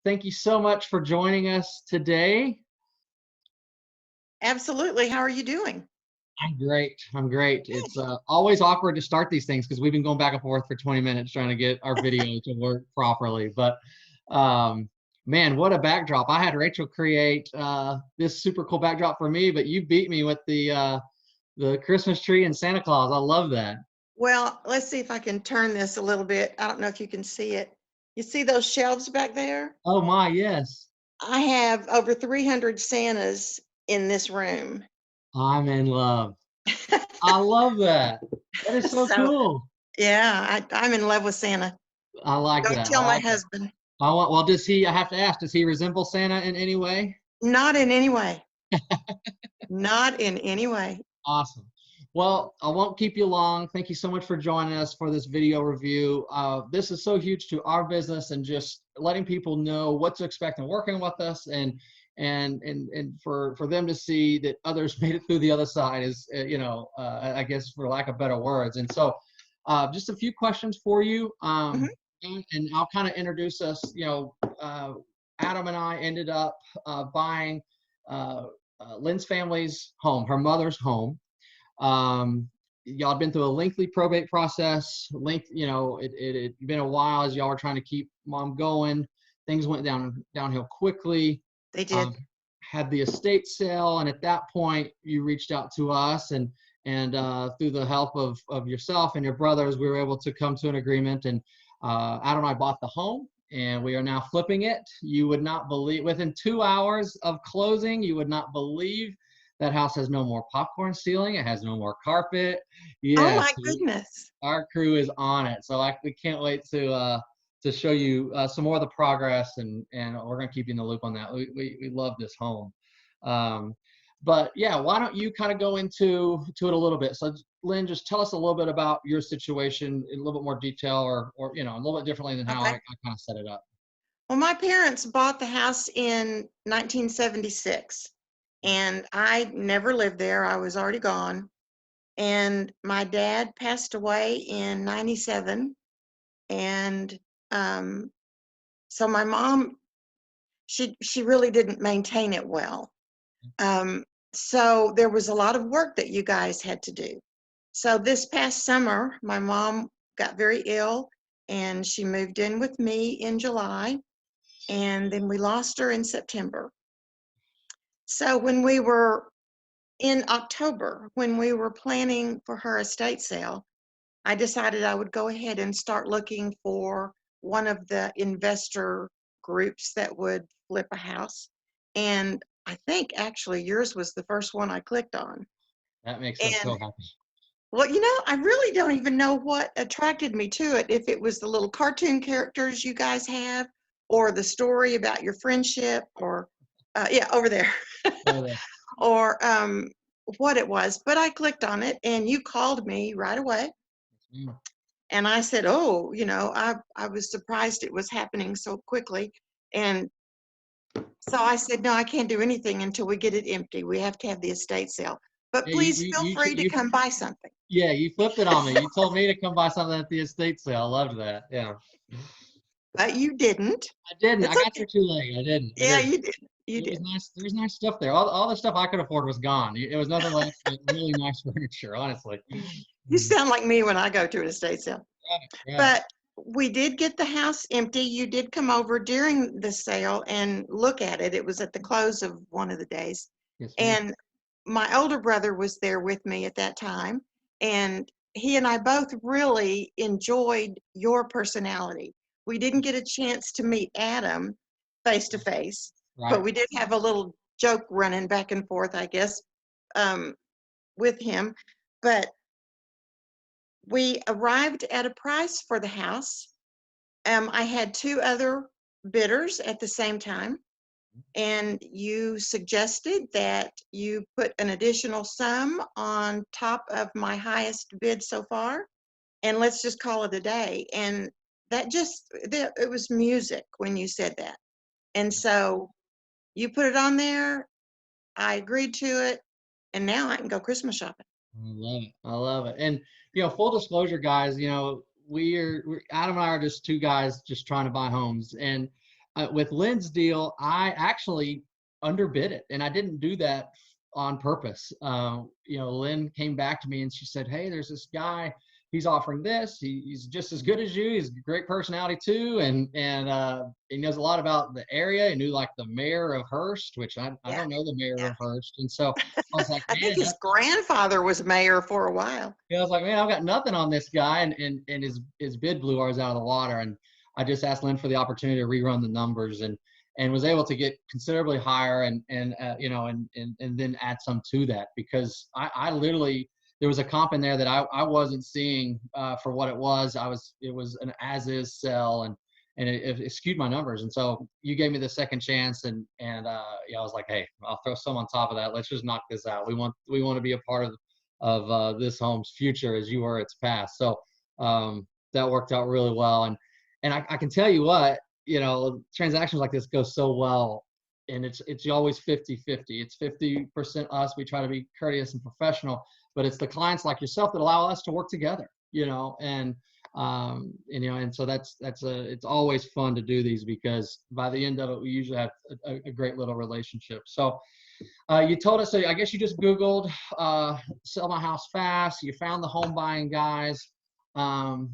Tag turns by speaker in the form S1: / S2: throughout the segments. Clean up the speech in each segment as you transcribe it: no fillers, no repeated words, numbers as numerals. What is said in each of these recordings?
S1: thank you so much for joining us today.
S2: Absolutely. How are you doing?
S1: I'm great. I'm great. It's
S2: Good.
S1: always awkward to start these things because we've been going back and forth for 20 minutes trying to get our video to work properly. But um, man, what a backdrop! I had Rachel create this super cool backdrop for me, but you beat me with the Christmas tree and Santa Claus. I love that.
S2: Well, let's see if I can turn this a little bit. I don't know if you can see it. You see those shelves back there?
S1: Oh my, yes.
S2: I have over 300 Santas in this room.
S1: I'm in love. I love that. That is so
S2: So,
S1: cool.
S2: yeah, I'm in love with Santa.
S1: I like
S2: Don't
S1: that.
S2: tell
S1: I
S2: my
S1: like that.
S2: husband.
S1: Well, does he, I have to ask, does he resemble Santa in any way?
S2: Not in any way. Not in any way.
S1: Awesome. Well, I won't keep you long. Thank you so much for joining us for this video review. This is so huge to our business and just letting people know what to expect and working with us and for them to see that others made it through the other side is, I guess for lack of better words. And so just a few questions for you.
S2: Mhm.
S1: And I'll kind of introduce us, Adam and I ended up buying Lynn's family's home, her mother's home. Y'all been through a lengthy probate process. It been a while as y'all were trying to keep mom going. Things went downhill quickly.
S2: They did.
S1: Um, had the estate sale, and at that point, you reached out to us, and through the help of yourself and your brothers, we were able to come to an agreement. And Adam and I bought the home, and we are now flipping it. You would not believe, within 2 hours of closing, you would not believe that house has no more popcorn ceiling. It has no more carpet.
S2: Oh
S1: Yes,
S2: my goodness.
S1: our crew is on it. So we can't wait to show you some more of the progress, and we're gonna keep you in the loop on that. We love this home. Um, but yeah, why don't you kind of go into it a little bit? So Lynn, just tell us a little bit about your situation in a little bit more detail, or a little bit differently than how I
S2: Okay.
S1: kind of set it up.
S2: Well, my parents bought the house in 1976, and I never lived there. I was already gone. And my dad passed away in 97. And um, so my mom, she really didn't maintain it well. Um, so there was a lot of work that you guys had to do. So this past summer, my mom got very ill, and she moved in with me in July, and then we lost her in September. So when we were in October, when we were planning for her estate sale, I decided I would go ahead and start looking for one of the investor groups that would flip a house. And I think actually yours was the first one I clicked on.
S1: That makes us
S2: And
S1: so happy.
S2: well, I really don't even know what attracted me to it, if it was the little cartoon characters you guys have, or the story about your friendship, or, yeah, over there,
S1: Oh,
S2: or what it was. But I clicked on it, and you called me right away.
S1: yeah.
S2: And I said, oh, I was surprised it was happening so quickly. And so I said, no, I can't do anything until we get it empty. We have to have the estate sale. But
S1: Hey,
S2: please feel free to come buy something.
S1: yeah, you flipped it on me. You told me to come buy something at the estate sale. I loved that. Yeah.
S2: But you didn't.
S1: I didn't. I
S2: It's
S1: got
S2: okay.
S1: there too late. I didn't. I
S2: Yeah,
S1: didn't.
S2: you did. You
S1: It was
S2: did.
S1: nice. There was nice stuff there. All the stuff I could afford was gone. It was nothing less than really nice furniture, honestly.
S2: You sound like me when I go to an estate sale.
S1: Right.
S2: But we did get the house empty. You did come over during the sale and look at it. It was at the close of one of the days.
S1: Yes, ma'am.
S2: And my older brother was there with me at that time. And he and I both really enjoyed your personality. We didn't get a chance to meet Adam face to face, but
S1: Right.
S2: we did have a little joke running back and forth, I guess, um, with him. But we arrived at a price for the house. I had two other bidders at the same time, and you suggested that you put an additional sum on top of my highest bid so far, and let's just call it a day. And it was music when you said that. And so you put it on there, I agreed to it, and now I can go Christmas shopping.
S1: I love it. I love it. And full disclosure, guys, Adam and I are just two guys just trying to buy homes, and with Lynn's deal, I actually underbid it, and I didn't do that on purpose. Lynn came back to me and she said, "Hey, there's this guy. He's offering this. He's just as good as you. He's a great personality too, and he knows a lot about the area. He knew like the mayor of Hearst, which I
S2: Yeah,
S1: don't know the mayor
S2: yeah.
S1: of Hearst, and so I was like,
S2: I think
S1: man,
S2: his grandfather was mayor for a while.
S1: I was like, man, I've got nothing on this guy, and his bid blew ours out of the water. And I just asked Lynn for the opportunity to rerun the numbers, and was able to get considerably higher, and then add some to that, because I literally, there was a comp in there that I wasn't seeing for what it was. It was an as is sell, and it skewed my numbers. And so you gave me the second chance, and I was like, hey, I'll throw some on top of that. Let's just knock this out. We want to be a part of this home's future as you were its past. So that worked out really well. And I can tell you what, transactions like this go so well, and it's always 50-50. It's 50% us. We try to be courteous and professional, but it's the clients like yourself that allow us to work together, and so it's always fun to do these, because by the end of it, we usually have a great little relationship. So you told us, so I guess you just Googled sell my house fast. You found the home buying guys. For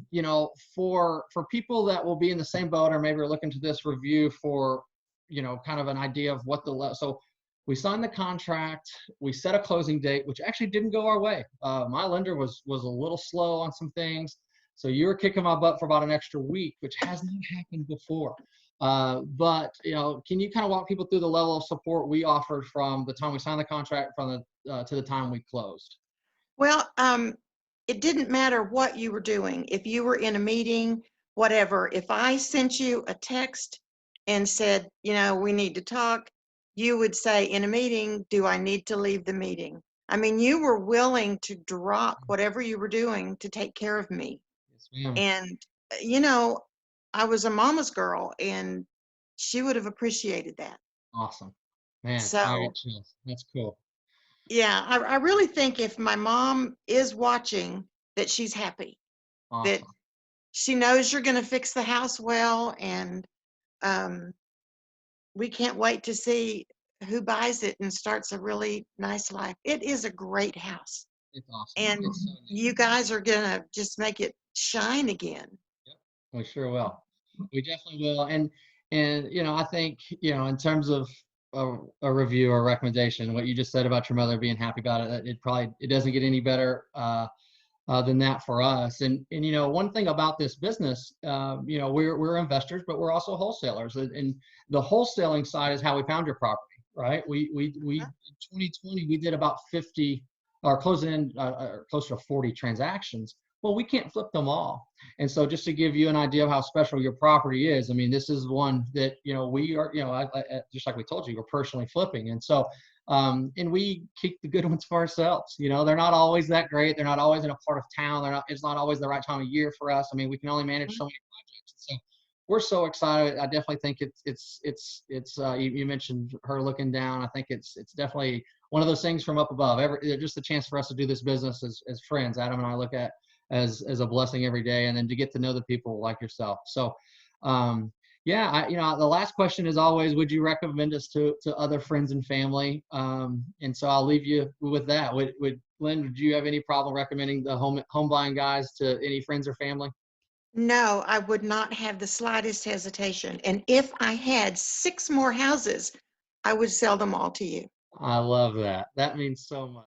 S1: people that will be in the same boat, or maybe are looking to this review for, kind of an idea of what so we signed the contract, we set a closing date, which actually didn't go our way. My lender was a little slow on some things. So you were kicking my butt for about an extra week, which has not happened before. But can you kind of walk people through the level of support we offered from the time we signed the contract to the time we closed?
S2: Well, it didn't matter what you were doing. If you were in a meeting, whatever, if I sent you a text and said, we need to talk, you would say in a meeting, do I need to leave the meeting? I mean, you were willing to drop whatever you were doing to take care of me.
S1: Yes, ma'am.
S2: And, you know, I was a mama's girl, and she would have appreciated that.
S1: Awesome, man. I
S2: So,
S1: get chills. That's cool.
S2: yeah, I really think if my mom is watching, that she's happy, that
S1: Awesome.
S2: she knows you're going to fix the house well, and um, we can't wait to see who buys it and starts a really nice life. It is a great house,
S1: It's awesome.
S2: and
S1: It's so neat.
S2: you guys are going to just make it shine again.
S1: Yep. We sure will. We definitely will. And I think, in terms of a review or a recommendation, what you just said about your mother being happy about it, it doesn't get any better than that for us. And one thing about this business, we're investors, but we're also wholesalers, and the wholesaling side is how we found your property, right? We in 2020 we did about 50, or close to 40 transactions. Well, we can't flip them all. And so just to give you an idea of how special your property is, I mean, this is one that, we are, just like we told you, we're personally flipping. And so, and we keep the good ones for ourselves. They're not always that great. They're not always in a part of town. It's not always the right time of year for us. I mean, we can only manage so many projects. So we're so excited. I definitely think you mentioned her looking down. I think it's definitely one of those things from up above. Just a chance for us to do this business as friends. Adam and I look at as a blessing every day, and then to get to know the people like yourself. So, yeah, the last question is always, would you recommend us to other friends and family? And so I'll leave you with that. Lynn, would you have any problem recommending the home buying guys to any friends or family?
S2: No, I would not have the slightest hesitation. And if I had 6 more houses, I would sell them all to you.
S1: I love that. That means so much.